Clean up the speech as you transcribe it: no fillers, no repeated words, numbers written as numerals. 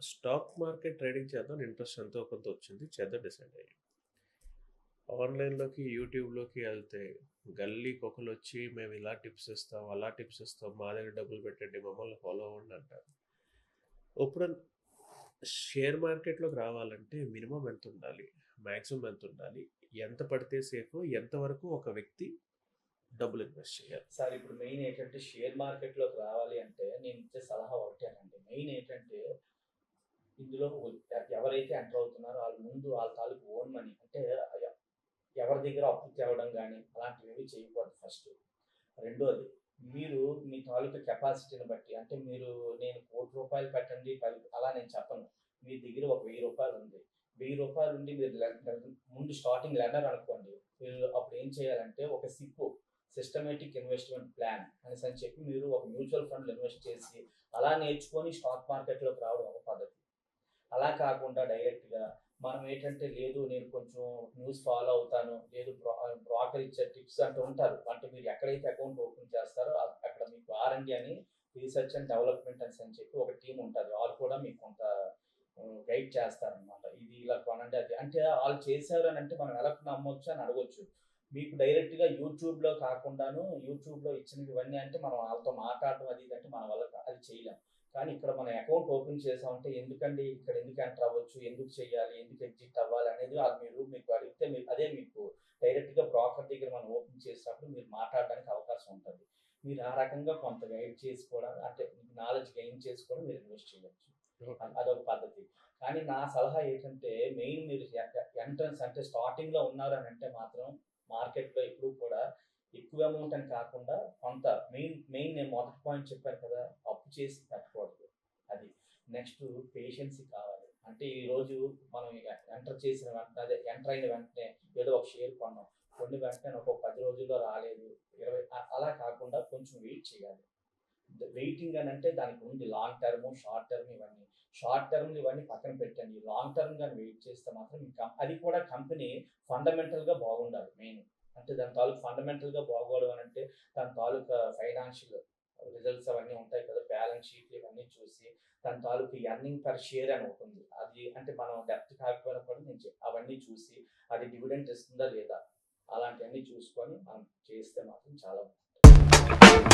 Stock market trading చేద్దాం interest ఎంతో కొంత వచ్చింది. చేద్దాం డిసైడ్ అయ్యి. ఆన్‌లైన్‌లోకి, యూట్యూబ్‌లోకి ఎళ్తే గల్లీకొకళ్ళొచ్చి మేము ఇలా టిప్స్ ఇస్తాం, అలా టిప్స్ ఇస్తాం, మా దగ్గర డబ్బులు పెట్టండి, మమ్మల్ని ఫాలో అవ్వండి అంటారు. ఇప్పుడు షేర్ మార్కెట్‌లోకి రావాలంటే మినిమమ్ ఎంతుండాలి? మాక్సిమం ఎంతుండాలి? ఎంత పడితే సేఫు? ఎంతవరకు ఒక వ్యక్తి డబ్బులు ఇన్వెస్ట్ చేయాలి? సార్ ఇప్పుడు మెయిన్ ఏంటంటే షేర్ మార్కెట్‌లోకి రావాలి అంటే నేను ఇచ్చే సలహా ఒకటేనండి. మెయిన్ ఏంటంటే ఇందులో ఎవరైతే ఎంటర్ అవుతున్నారో వాళ్ళ తాలూకు ఓన్ మనీ అంటే ఎవరి దగ్గర అప్పు తేవడం గానీ అలాంటివేవి చేయకూడదు ఫస్ట్. రెండోది మీరు మీ తాలూకా కెపాసిటీని బట్టి అంటే నేను ₹1,00,00,000 పెట్టండి అలా నేను చెప్పను. మీ దగ్గర ఒక ₹1000 ఉంది. ₹1000 ఉండి మీరు ముందు స్టార్టింగ్ లెర్నర్ అనుకోండి. మీరు అప్పుడు ఏం చేయాలంటే ఒక సిస్టమేటిక్ ఇన్వెస్ట్‌మెంట్ ప్లాన్ అనేసని చెప్పి మీరు ఒక మ్యూచువల్ ఫండ్‌లో ఇన్వెస్ట్ చేసి అలా నేర్చుకొని స్టాక్ మార్కెట్‌లోకి రావడం ఒక పద్ధతి. అలా కాకుండా డైరెక్ట్‌గా మనం ఏంటంటే లేదు నేను కొంచెం న్యూస్ ఫాలో అవుతాను. లేదు బ్రోకర్ ఇచ్చే టిప్స్ అంటూ ఉంటారు. అంటే మీరు ఎక్కడైతే అకౌంట్ ఓపెన్ చేస్తారో అక్కడ మీకు ఆర్&డి అని రీసెర్చ్ అండ్ డెవలప్‌మెంట్ అని చెప్పి ఒక టీమ్ ఉంటది. వాళ్ళు కూడా మీకు కొంత గైడ్ చేస్తారనమాట. ఇది ఇలా కొనండి అది. అంటే ఆళ్ళు చేశారు అనంటే మనం ఎలా నమ్మొచ్చు అని అడగొచ్చు. మీకు డైరెక్ట్‌గా యూట్యూబ్‌లో కాకుండాను యూట్యూబ్‌లో ఇచ్చినవన్నీ అంటే మనం ఆళ్ళతో మాట్లాడటం అది ఇది అంటే మన వల్ల అది చేయలేం. కానీ ఇక్కడ మన అకౌంట్ ఓపెన్ చేసామంటే ఎందుకండి ఇక్కడ ఎందుకు ఎంటర్ అవ్వచ్చు? ఎందుకు చేయాలి? ఎందుకు ఎగ్జిట్ అవ్వాలి? అనేది మీకు అడిగితే అదే మీకు డైరెక్ట్‌గా బ్రోకర్ దగ్గర మనం ఓపెన్ చేసినప్పుడు మీరు మాట్లాడడానికి అవకాశం ఉంటది. మీరు ఆ రకంగా కొంత గైడ్ చేసి కూడా అంటే నాలెడ్జ్ గెయిన్ చేసి కూడా మీరు ఇన్వెస్ట్ చేయొచ్చు. అదొక పద్ధతి. కానీ నా సలహా ఏంటంటే మెయిన్ మీరు ఎంట్రన్స్ అంటే స్టార్టింగ్‌లో ఉన్నారనంటే మాత్రం మార్కెట్‌లో ఎప్పుడు కూడా ఎక్కువ అమౌంట్ అని కాకుండా కొంత మెయిన్ నేను మొదటి పాయింట్ చెప్పాను కదా! అప్పు చేసి పెట్టకూడదు. అది. నెక్స్ట్ పేషెన్సీ కావాలి. అంటే ఈరోజు మనం ఎంటర్ అయిన వెంటనే ఏదో ఒక షేర్ కొన్నాం. కొన్ని వెంటనే ఒక 10 రోజుల్లో రాలేదు. 20 అలా కాకుండా కొంచెం వెయిట్ చేయాలి. వెయిటింగ్ అనంటే దానికి ఉంది లాంగ్ టర్మ్, షార్ట్ టర్మ్ ఇవన్నీ. షార్ట్ టర్మ్ ఇవన్నీ పక్కన పెట్టండి. లాంగ్ టర్మ్ గాని వెయిట్ చేస్తే మాత్రం అది కూడా కంపెనీ ఫండమెంటల్‌గా బాగుండాలి మెయిన్. అంటే దాని తాలూకు ఫండమెంటల్‌గా బాగోవడం అనంటే దాని తాలూకా ఫైనాన్షియల్ రిజల్ట్స్ అవన్నీ ఉంటాయి కదా! బ్యాలెన్స్ షీట్లు ఇవన్నీ చూసి దాని తాలూకు ఎర్నింగ్ పర్ షేర్ అని ఒకటుంది. అది అంటే మనం డెప్త్ కాకపోయినా కూడా అవన్నీ చూసి అది డివిడెండ్ ఇస్తుందా లేదా? అలాంటివన్నీ చూసుకొని మనం చేస్తే మాత్రం చాలా బాగుంటుంది.